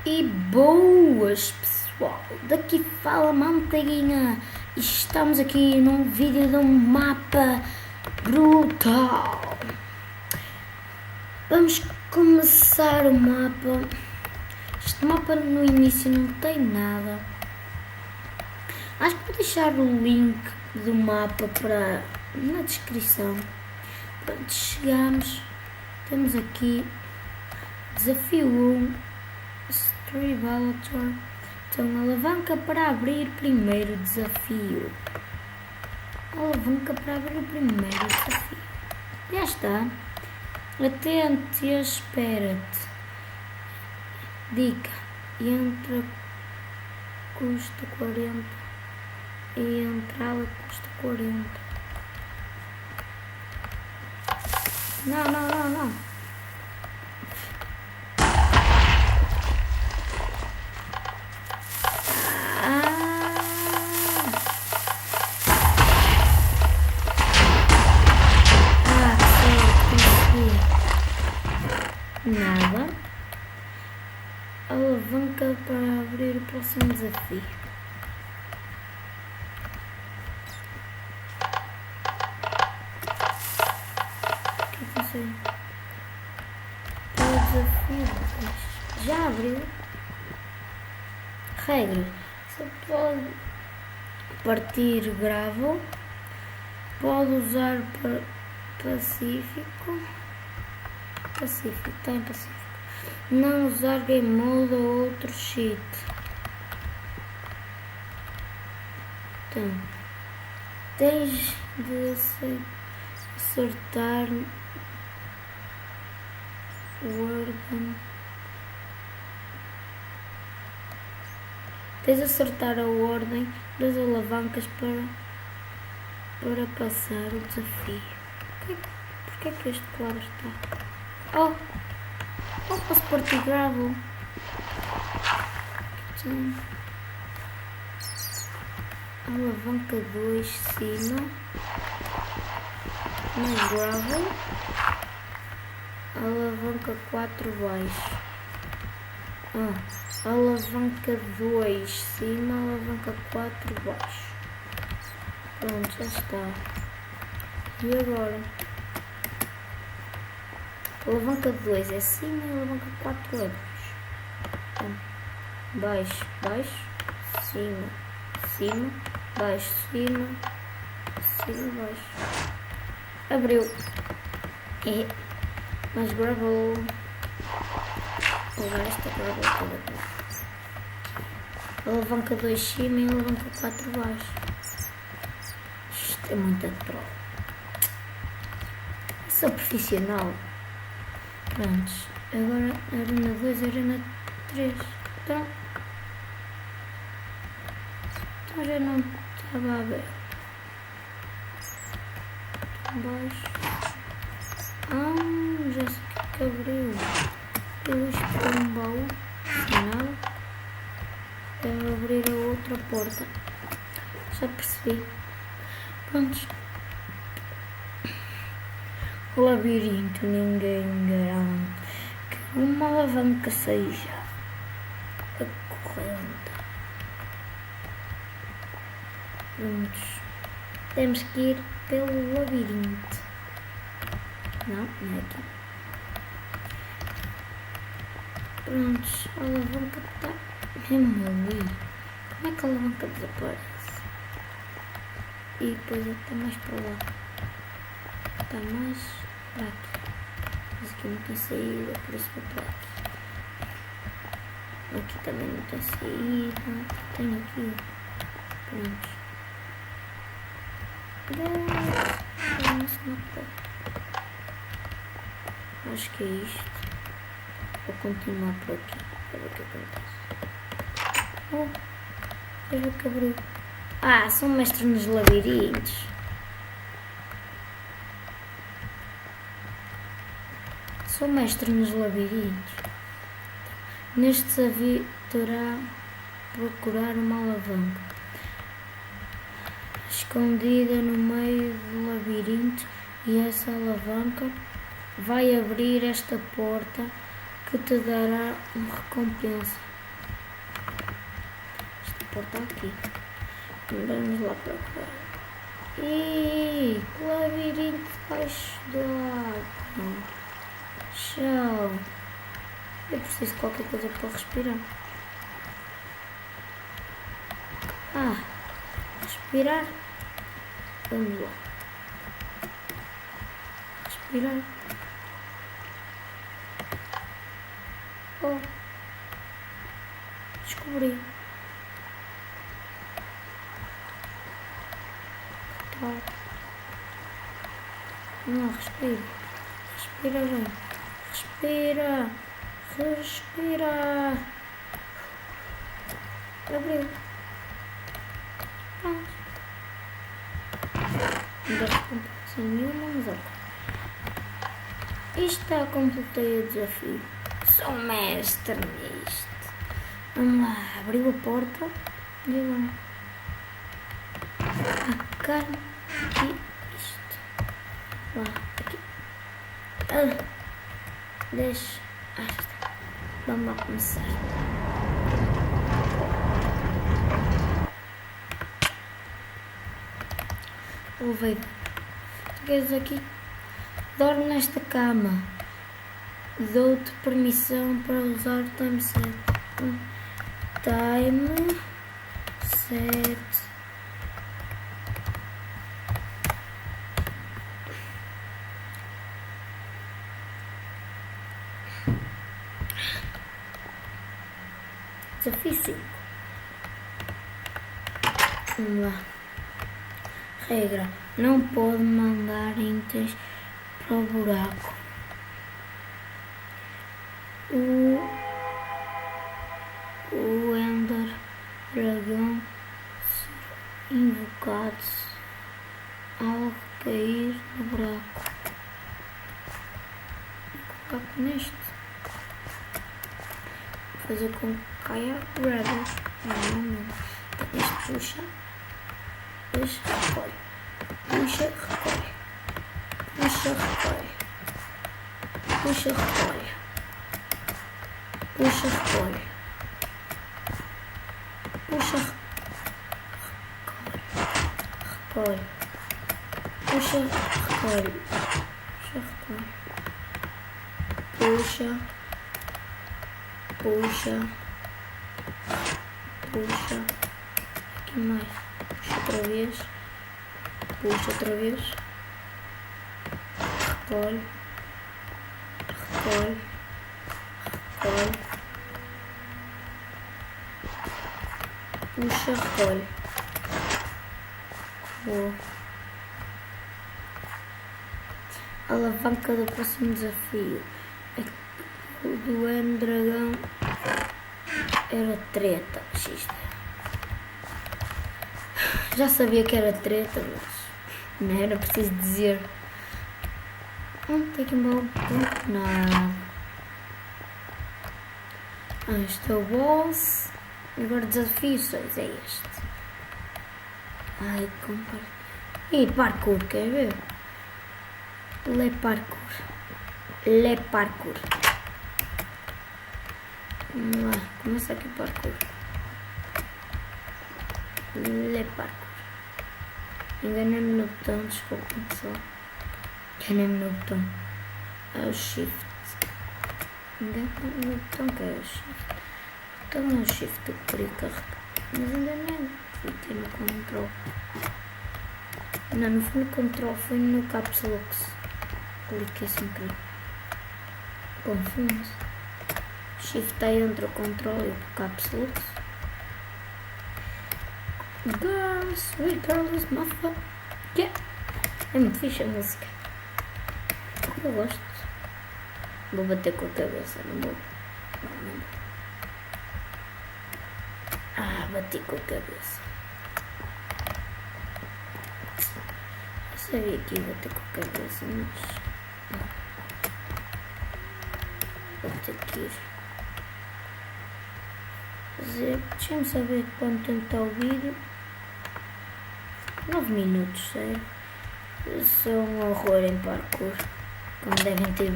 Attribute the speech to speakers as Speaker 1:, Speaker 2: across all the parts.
Speaker 1: E boas, pessoal, daqui fala Manteiguinha. Estamos aqui num vídeo de um mapa brutal. Vamos começar o mapa. Este mapa no início não tem nada. Acho que vou deixar o link do mapa na descrição. Pronto, chegamos. Temos aqui desafio 1, Strivalator. Então, alavanca para abrir primeiro desafio. Alavanca para abrir o primeiro desafio. Já está. Atente e espera-te. Dica. Entra custa 40 e entrada custa 40. Não. Nada. Alavanca para abrir o próximo desafio. O que é isso? Para o desafio já abriu. Regra: só pode partir gravel, pode usar Pacífico, está em Pacífico. Não usar game mode ou outro cheat. Então, tens de acertar o ordem. Tens de acertar a ordem das alavancas para passar o desafio. Porquê é que este quadro está? Posso partir gravel. Então, alavanca 2 cima, mais gravel, alavanca 4 baixo. Alavanca 2 cima, alavanca 4 baixo. Pronto, já está. E agora? Alavanca 2 é cima e alavanca 4 é baixo. Baixo, cima, baixo, cima, baixo. Abriu. Mais gravel. Agora esta gravel toda. Alavanca 2 cima e alavanca 4 baixo. Isto é muito troll. Sou profissional. Prontos, agora arena 2, arena 3. Então já não estava a ver. Baixo. Já sei o que abriu. Isto é um baú. Não. Deve abrir a outra porta. Já percebi. Prontos. O labirinto, ninguém garante que uma alavanca seja a corrente. Prontos. Temos que ir pelo labirinto. Não é aqui. Prontos. A alavanca está mesmo ali. Como é que a alavanca desaparece? E depois até mais para lá. Está mais para aqui. Mas aqui não tem saída, por isso vou para aqui. Aqui também não tem saída. Tem aqui. Pronto. Acho que é isto. Vou continuar por aqui. Para ver o que acontece. Veja o que abriu. Sou mestre nos labirintos. Sou mestre nos labirintos. Neste desafio terá procurar uma alavanca escondida no meio do labirinto e essa alavanca vai abrir esta porta que te dará uma recompensa. porta aqui. Vamos lá para cá. Ih, que labirinto debaixo d'água. Show. Eu preciso de qualquer coisa para respirar. Respirar. Vamos lá. Respirar. Oh. Descobri. Não, respira. Respira bem. Respira. Respira. Abriu. Pronto. Não dá recompensa nenhuma, mas ok. Isto está, completei o desafio. Sou mestre nisto. Vamos lá, abriu a porta. E agora? A carne e isto. Lá, aqui. Deixa. Está. Vamos lá começar. Levei. Tu queres aqui? Dorme nesta cama. Dou-te permissão para usar o time set. Time set. Desafio 5. Vamos lá. Regra. Não pode mandar itens para o buraco. O Ender Dragão será invocado ao cair no buraco. Vou colocar neste. Fazer com que caia o Rebel. Este puxa. Este recolhe. Puxa, recolhe. Puxa, recolhe. Puxa, recolhe. Puxa, recolhe. Puxa, recolhe. Puxa, recolhe. Puxa, recolhe. Puxa. Puxa. Puxa. Aqui mais. Puxa outra vez. Puxa outra vez. Recolhe. Recolhe. Recolhe. Puxa, recolhe. Boa. Alavanca do próximo desafio. O do Dragão era treta. Já sabia que era treta, mas não era preciso dizer. Tem que embora. Não. Este é o boss. Agora desafio 6 é este. Ai, compartilha. E parkour, quer ver? Le parkour. Le parkour. Vamos lá, começa aqui o parkour. Le parkour. Enganei-me no botão, desculpem pessoal. Enganei-me no botão. É o shift. Enganei-me no botão que é o shift. Então é o shift que eu queria carregar. Mas enganei-me. Fiquei no control. Não foi no control, foi no caps lock. Cliquei sem querer. Confundo-se. Shift aí entre o controle e o caps lock. Girls, sweet girls, motherfucker. Yeah. É muito fixe a música. Eu gosto. Vou bater com a cabeça, não vou. Não. Bati com a cabeça. Eu sabia que ia bater com a cabeça, mas vou ter que ir. Deixa-me saber quanto tempo está o vídeo. 9 minutos, sério. Eu sou um horror em parkour. Como devem ter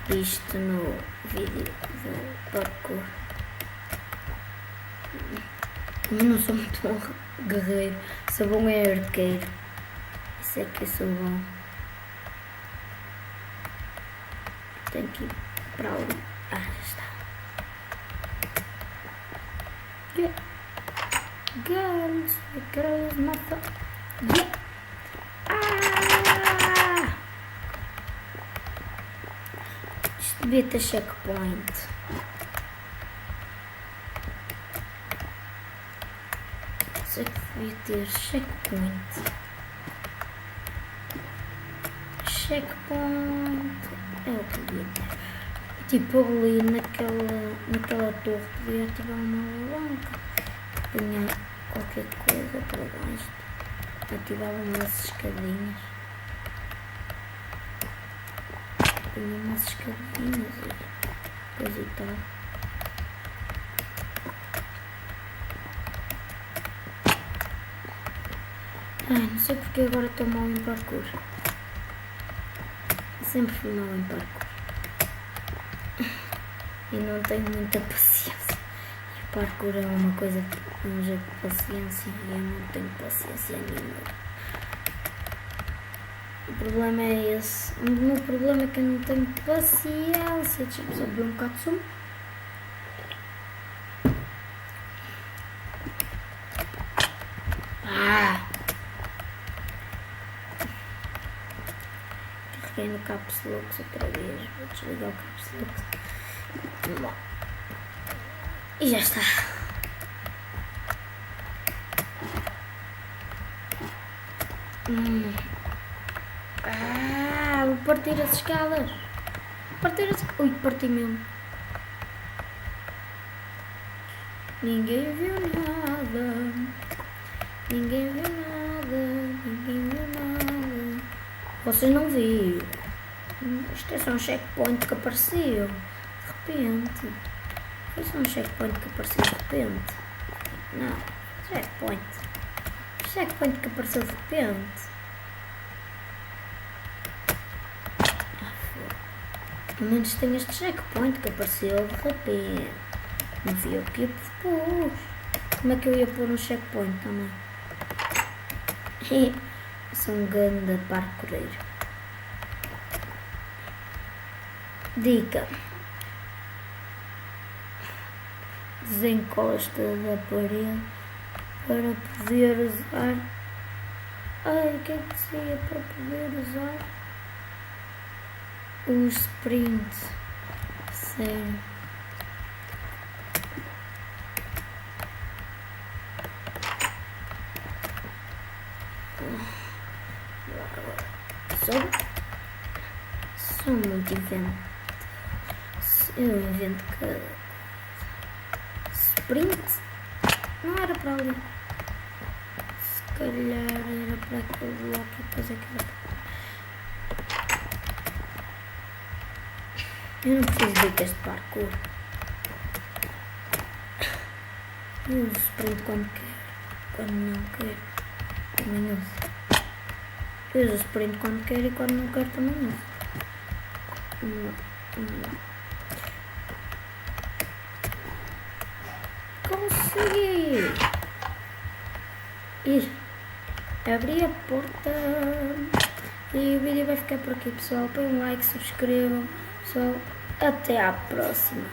Speaker 1: visto no vídeo do parkour. Mas não sou muito bom guerreiro. Sou bom é arqueiro. Isso é que eu sou bom. Tenho que ir para ali. Ah, já está. Yeah. Girls, girls, mata. Yeah. Ah! Isto devia ter checkpoint. Isso é que devia ter checkpoint. Checkpoint. É o que devia ter. Tipo ali naquela torre podia ativar uma alavanca. Punha qualquer coisa para baixo. Ativava umas escadinhas. Punha umas escadinhas e coisa e tal. Ai, não sei porque agora estou mal em parkour. Sempre fui mal em parkour. E não tenho muita paciência. E o parkour é uma coisa, um jogo de paciência e eu não tenho paciência nenhuma. O problema é esse. O meu problema é que eu não tenho paciência. Deixa-me só beber um bocado de sumo. Carreguei no Caps Lux outra vez. Vou desligar o Caps Lux. E já está. Vou partir as escadas. Ui, parti mesmo. Ninguém viu nada. Ninguém viu nada. Ninguém viu nada. Vocês não viram. Isto é só um checkpoint que apareceu. De repente. Foi só um checkpoint que apareceu de repente. Não. Checkpoint. Checkpoint que apareceu de repente. Pelo menos tem este checkpoint que apareceu de repente. Não vi o que ia pôr. Como é que eu ia pôr um checkpoint também? Sou um grande parkoureiro. Dica: desencosta da parede para poder usar. Ai, o que é que dizia para poder usar? O sprint. Sério. Sou muito invento. Eu invento cada sprint. Não era para ali. Se calhar era para aquele bloco e depois aquele. Eu não preciso de dicas de parkour. Eu uso sprint quando quero. Quando não quero, também uso. Eu uso sprint quando quero e quando não quero também uso. Consegui! Ir. Abri a porta. E o vídeo vai ficar por aqui, pessoal. Põe um like, subscrevam. Pessoal, até à próxima.